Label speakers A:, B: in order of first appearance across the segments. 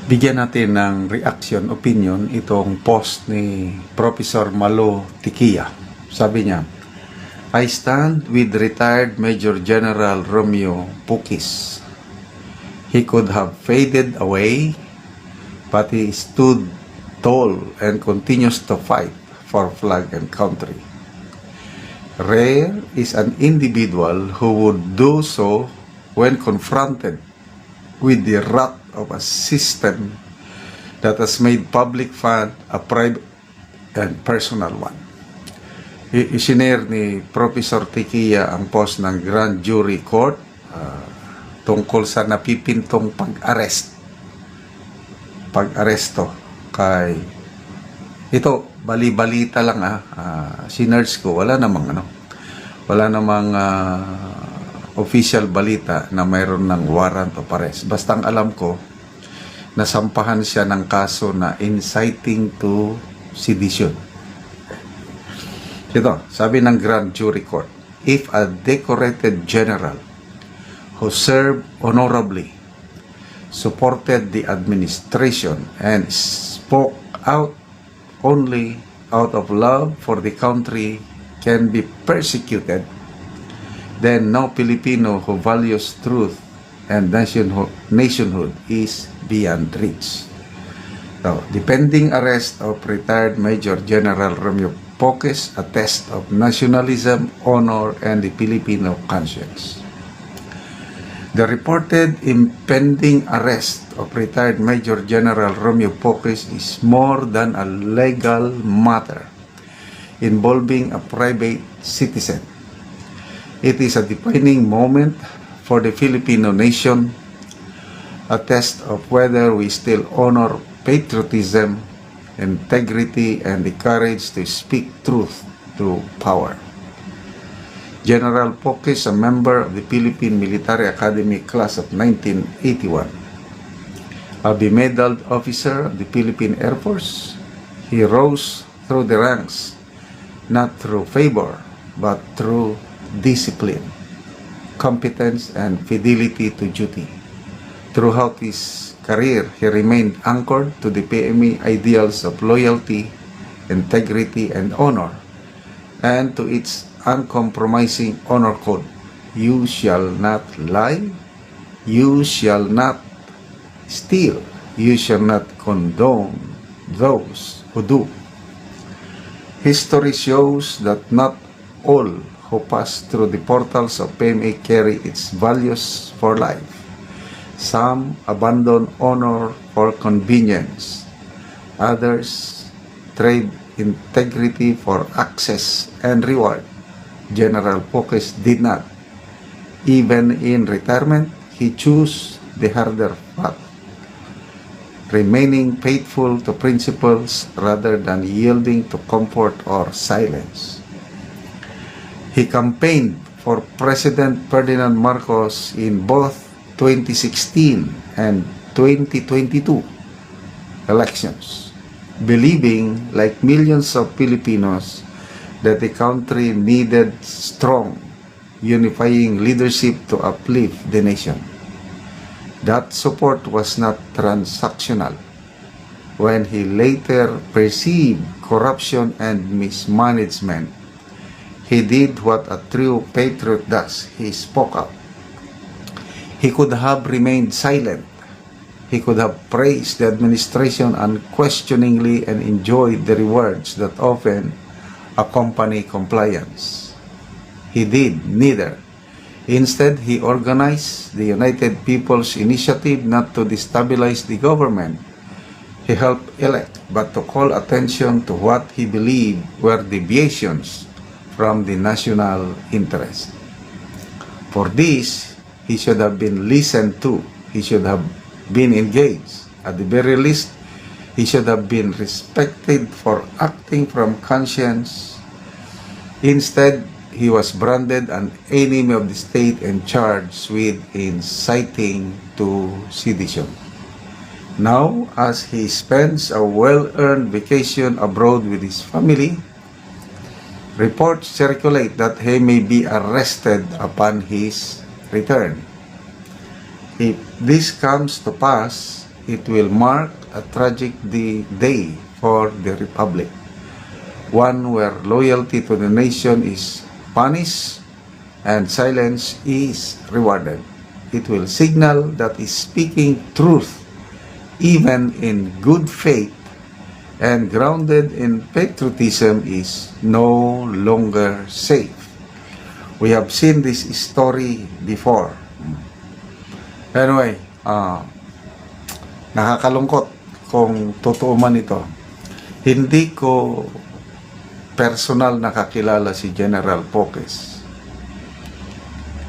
A: Bigyan natin ng reaction, opinion, itong post ni Professor Malo Tikia. Sabi niya, I stand with retired Major General Romeo Pukis. He could have faded away, but he stood tall and continues to fight for flag and country. Rare is an individual who would do so when confronted with the wrath of a system that has made public fund a private and personal one. Isinare ni Professor Tikia ang post ng Grand Jury Court tungkol sa napipintong pag-aresto kay ito, bali-balita lang sinerge ko, wala namang official balita na mayroon ng warrant of arrest. Basta ang alam ko, nasampahan siya ng kaso na inciting to sedition. Ito, sabi ng Grand Jury Court, if a decorated general who served honorably, supported the administration, and spoke out only out of love for the country can be persecuted, then no Filipino who values truth and nationhood is beyond reach. So, the pending arrest of retired Major General Romeo Pukis, a test of nationalism, honor, and the Filipino conscience. The reported impending arrest of retired Major General Romeo Pukis is more than a legal matter involving a private citizen. It is a defining moment for the Filipino nation, a test of whether we still honor patriotism, integrity, and the courage to speak truth through power. General Pukis, a member of the Philippine Military Academy class of 1981, a bemedaled officer of the Philippine Air Force, he rose through the ranks not through favor but through discipline, competence, and fidelity to duty. Throughout his career, he remained anchored to the PME ideals of loyalty, integrity, and honor, and to its uncompromising honor code. You shall not lie, you shall not steal, you shall not condone those who do. History shows that not all who pass through the portals of PMA carry its values for life. Some abandon honor for convenience. Others trade integrity for access and reward. General Pukis did not. Even in retirement, he chose the harder path, remaining faithful to principles rather than yielding to comfort or silence. He campaigned for President Ferdinand Marcos in both 2016 and 2022 elections, believing, like millions of Filipinos, that the country needed strong, unifying leadership to uplift the nation. That support was not transactional. When he later perceived corruption and mismanagement, he did what a true patriot does. He spoke out. He could have remained silent. He could have praised the administration unquestioningly and enjoyed the rewards that often accompany compliance. He did neither. Instead, he organized the United People's Initiative not to destabilize the government he helped elect, but to call attention to what he believed were deviations from the national interest. For this, he should have been listened to. He should have been engaged. At the very least, he should have been respected for acting from conscience. Instead, he was branded an enemy of the state and charged with inciting to sedition. Now, as he spends a well-earned vacation abroad with his family, reports circulate that he may be arrested upon his return. If this comes to pass, it will mark a tragic day for the Republic, one where loyalty to the nation is punished and silence is rewarded. It will signal that speaking truth, even in good faith and grounded in patriotism, is no longer safe. We have seen this story before. Anyway, nakakalungkot kung totoo man ito. Hindi ko personal nakakilala si General Poques.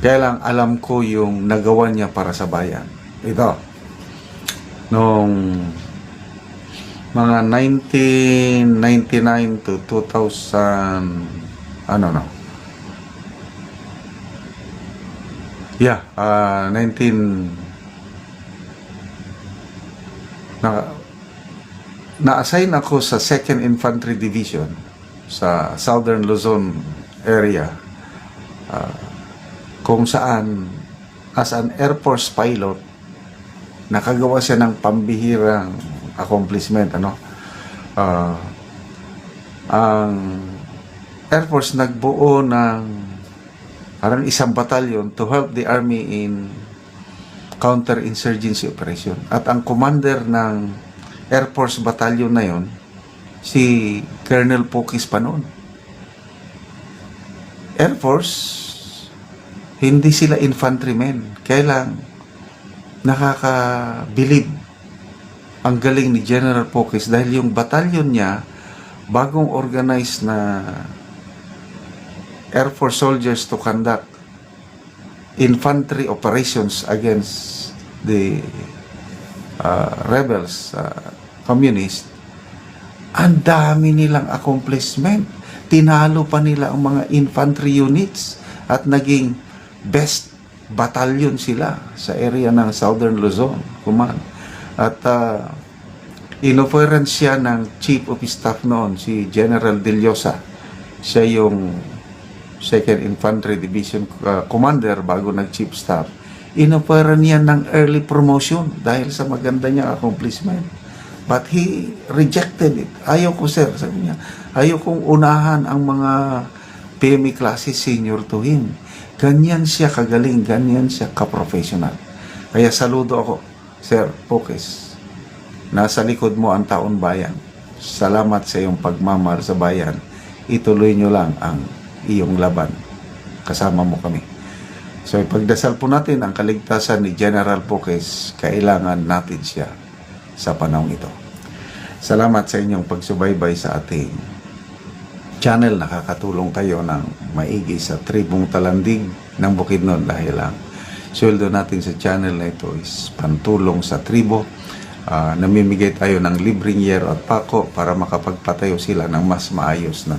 A: Kaya lang alam ko yung nagawa niya para sa bayan. Ito, nung mga 1999 to 2000, na-assign ako sa 2nd Infantry Division sa Southern Luzon area, kung saan as an Air Force pilot nakagawa siya ng pambihirang accomplishment. Ang Air Force nagbuo ng parang isang batalyon to help the Army in counter-insurgency operation. At ang commander ng Air Force Battalion na yon, si Colonel Poques pa noon. Air Force, hindi sila infantrymen. Kaya lang, nakakabilib ang galing ni General Poques dahil yung batalyon niya, bagong organized na Air Force soldiers to conduct infantry operations against the rebels, communist. Ang dami nilang accomplishment. Tinalo pa nila ang mga infantry units at naging best battalion sila sa area ng Southern Luzon Command. At inoference siya ng Chief of Staff noon, si General De Llosa. Siya yung 2nd Infantry Division Commander bago nag-Chief Staff. Inoferan niya ng early promotion dahil sa maganda niyang accomplishment. But he rejected it. Ayaw ko, sir, sabi niya. Ayaw kong unahan ang mga PME classes senior to him. Ganyan siya kagaling, ganyan siya ka-professional. Kaya saludo ako, Sir Poques. Nasa likod mo ang taon bayan. Salamat sa iyong pagmamahal sa bayan. Ituloy nyo lang ang iyong laban. Kasama mo kami. So ipagdasal po natin ang kaligtasan ni General Poques. Kailangan natin siya sa panahon ito. Salamat sa inyong pagsubaybay sa ating channel. Nakakatulong kayo ng maigi sa tribong Talandig ng Bukidnon dahil ang sweldo natin sa channel na ito is pantulong sa tribo. Namimigay tayo ng libreng yero at pako para makapagpatayo sila ng mas maayos na